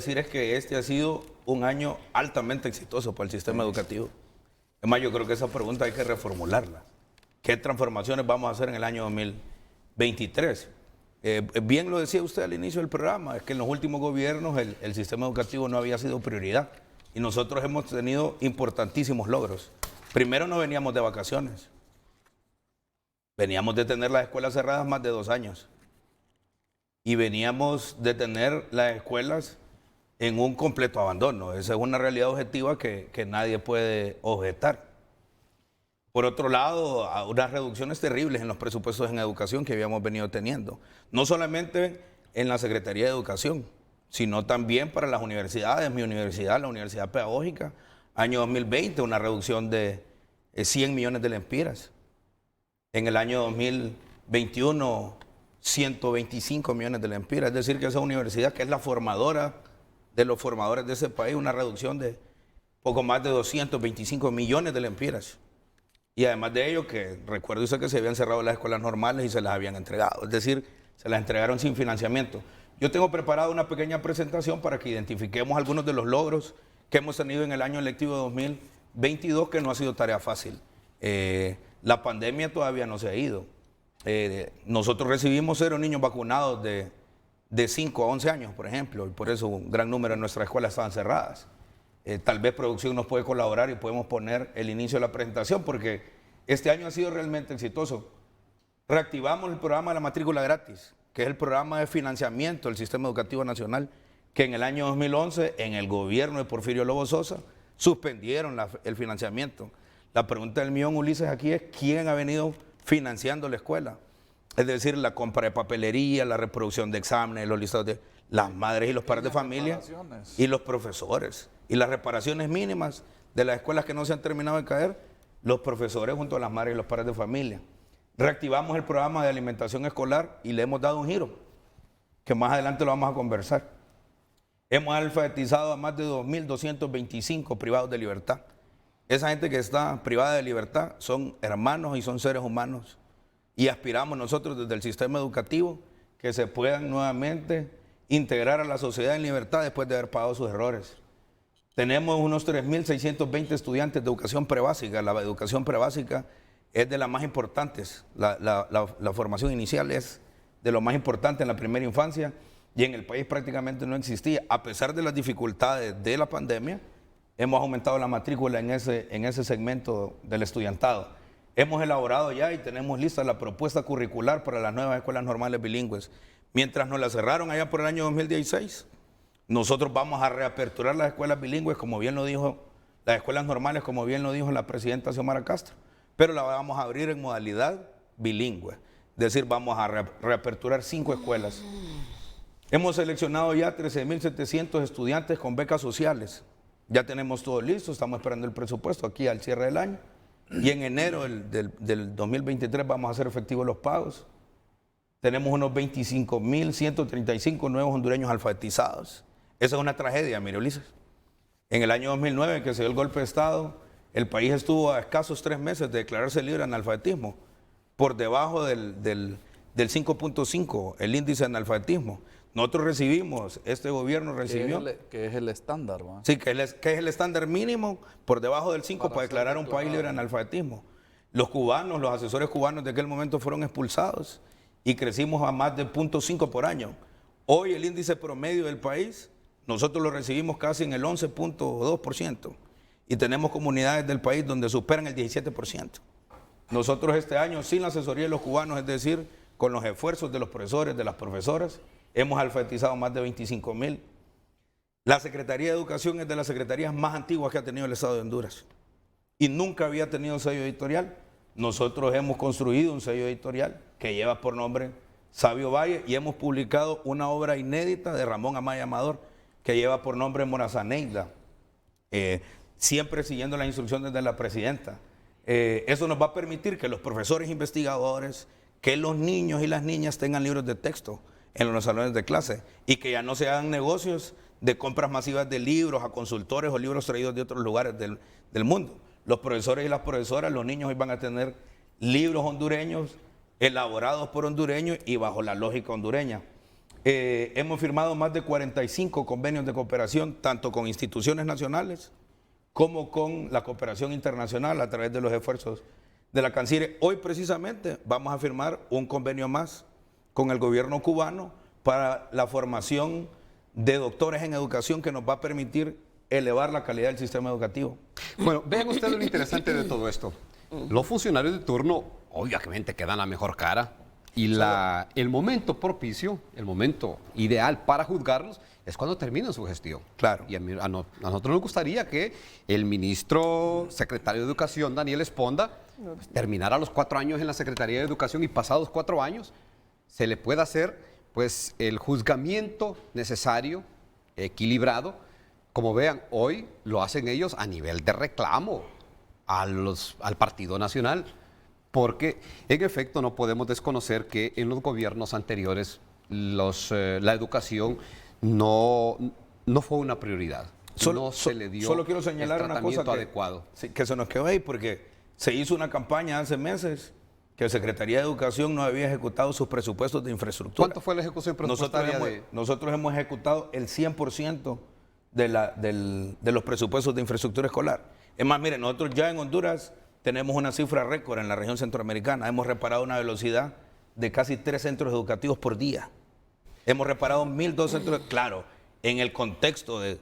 Decir es que este ha sido un año altamente exitoso para el sistema educativo. Es más, yo creo que esa pregunta hay que reformularla. ¿Qué transformaciones vamos a hacer en el año 2023? Bien lo decía usted al inicio del programa, es que en los últimos gobiernos el sistema educativo no había sido prioridad y nosotros hemos tenido importantísimos logros. Primero, no veníamos de vacaciones, veníamos de tener las escuelas cerradas más de 2 años y veníamos de tener las escuelas en un completo abandono. Esa es una realidad objetiva que nadie puede objetar. Por otro lado, unas reducciones terribles en los presupuestos en educación que habíamos venido teniendo. No solamente en la Secretaría de Educación, sino también para las universidades. Mi universidad, la Universidad Pedagógica, año 2020, una reducción de 100 millones de lempiras. En el año 2021, 125 millones de lempiras. Es decir, que esa universidad, que es la formadora de los formadores de ese país, una reducción de poco más de 225 millones de lempiras. Y además de ello, que recuerde usted que se habían cerrado las escuelas normales y se las habían entregado. Es decir, se las entregaron sin financiamiento. Yo tengo preparada una pequeña presentación para que identifiquemos algunos de los logros que hemos tenido en el año lectivo 2022, que no ha sido tarea fácil. La pandemia todavía no se ha ido. Nosotros recibimos 0 niños vacunados de 5 a 11 años, por ejemplo, y por eso un gran número de nuestras escuelas estaban cerradas. Tal vez producción nos puede colaborar y podemos poner el inicio de la presentación, porque este año ha sido realmente exitoso. Reactivamos el programa de la matrícula gratis, que es el programa de financiamiento del Sistema Educativo Nacional, que en el año 2011, en el gobierno de Porfirio Lobo Sosa, suspendieron el financiamiento. La pregunta del millón, Ulises, aquí es: ¿quién ha venido financiando la escuela? Es decir, la compra de papelería, la reproducción de exámenes, los listados de las madres y los padres de familia y los profesores. Y las reparaciones mínimas de las escuelas que no se han terminado de caer, los profesores junto a las madres y los padres de familia. Reactivamos el programa de alimentación escolar y le hemos dado un giro, que más adelante lo vamos a conversar. Hemos alfabetizado a más de 2.225 privados de libertad. Esa gente que está privada de libertad son hermanos y son seres humanos. Y aspiramos nosotros desde el sistema educativo que se puedan nuevamente integrar a la sociedad en libertad después de haber pagado sus errores. Tenemos unos 3.620 estudiantes de educación prebásica. La educación prebásica es de las más importantes. La formación inicial es de lo más importante en la primera infancia y en el país prácticamente no existía. A pesar de las dificultades de la pandemia, hemos aumentado la matrícula en ese segmento del estudiantado. Hemos elaborado ya y tenemos lista la propuesta curricular para las nuevas escuelas normales bilingües. Mientras nos la cerraron allá por el año 2016, nosotros vamos a reaperturar las escuelas bilingües, como bien lo dijo, las escuelas normales, como bien lo dijo la presidenta Xiomara Castro, pero la vamos a abrir en modalidad bilingüe. Es decir, vamos a reaperturar 5 escuelas. Hemos seleccionado ya 13.700 estudiantes con becas sociales. Ya tenemos todo listo, estamos esperando el presupuesto aquí al cierre del año. Y en enero del 2023 vamos a hacer efectivos los pagos. Tenemos unos 25.135 nuevos hondureños alfabetizados. Esa es una tragedia, mire, Ulises. En el año 2009, que se dio el golpe de Estado, el país estuvo a escasos 3 meses de declararse libre de analfabetismo, por debajo del 5.5, el índice de analfabetismo. Nosotros recibimos, este gobierno recibió... Que es el estándar, ¿va? Sí, que es el estándar mínimo por debajo del 5 para declarar un país libre de analfabetismo. Los cubanos, los asesores cubanos de aquel momento fueron expulsados y crecimos a más de 0.5 por año. Hoy el índice promedio del país, nosotros lo recibimos casi en el 11.2% y tenemos comunidades del país donde superan el 17%. Nosotros este año, sin la asesoría de los cubanos, es decir, con los esfuerzos de los profesores, de las profesoras, hemos alfabetizado más de 25.000. La Secretaría de Educación es de las secretarías más antiguas que ha tenido el Estado de Honduras y nunca había tenido sello editorial. Nosotros hemos construido un sello editorial que lleva por nombre Sabio Valle y hemos publicado una obra inédita de Ramón Amaya Amador que lleva por nombre Morazaneida, siempre siguiendo las instrucciones de la presidenta. Eso nos va a permitir que los profesores investigadores, que los niños y las niñas tengan libros de texto en los salones de clase y que ya no se hagan negocios de compras masivas de libros a consultores o libros traídos de otros lugares del mundo. Los profesores y las profesoras, los niños hoy van a tener libros hondureños elaborados por hondureños y bajo la lógica hondureña. Hemos firmado más de 45 convenios de cooperación, tanto con instituciones nacionales como con la cooperación internacional a través de los esfuerzos de la Canciller. Hoy precisamente vamos a firmar un convenio más con el gobierno cubano para la formación de doctores en educación que nos va a permitir elevar la calidad del sistema educativo. Bueno, vean ustedes lo interesante de todo esto. Los funcionarios de turno, obviamente, que dan la mejor cara. Y el momento propicio, el momento ideal para juzgarlos es cuando terminan su gestión. Claro. Y a nosotros nos gustaría que el ministro secretario de Educación, Daniel Esponda, pues, terminara los 4 años en la Secretaría de Educación y pasados 4 años se le pueda hacer pues, el juzgamiento necesario, equilibrado. Como vean, hoy lo hacen ellos a nivel de reclamo al Partido Nacional. Porque, en efecto, no podemos desconocer que en los gobiernos anteriores la educación no fue una prioridad. No se le dio solo quiero señalar el una cosa adecuado. Que se nos quedó ahí, porque se hizo una campaña hace meses que la Secretaría de Educación no había ejecutado sus presupuestos de infraestructura. ¿Cuánto fue la ejecución presupuestaria? Nosotros hemos ejecutado el 100% de los presupuestos de infraestructura escolar. Es más, miren, nosotros ya en Honduras tenemos una cifra récord en la región centroamericana. Hemos reparado una velocidad de casi 3 centros educativos por día. Hemos reparado 1.002 centros, claro, en el contexto de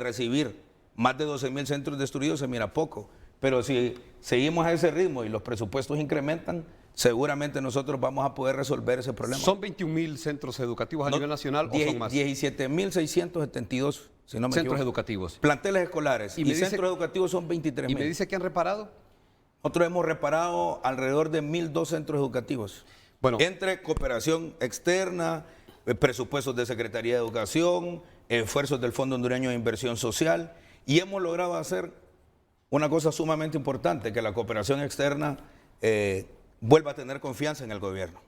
recibir más de 12.000 centros destruidos se mira poco, pero si seguimos a ese ritmo y los presupuestos incrementan, seguramente nosotros vamos a poder resolver ese problema. ¿Son 21.000 centros educativos a nivel nacional o son más? 17.672, si no me centros equivoco. Educativos. Planteles escolares y centros educativos son 23.000. ¿Y me dice que han reparado? Nosotros hemos reparado alrededor de 1.002 centros educativos. Bueno, entre cooperación externa, presupuestos de Secretaría de Educación, esfuerzos del Fondo Hondureño de Inversión Social, y hemos logrado hacer una cosa sumamente importante, que la cooperación externa vuelva a tener confianza en el gobierno.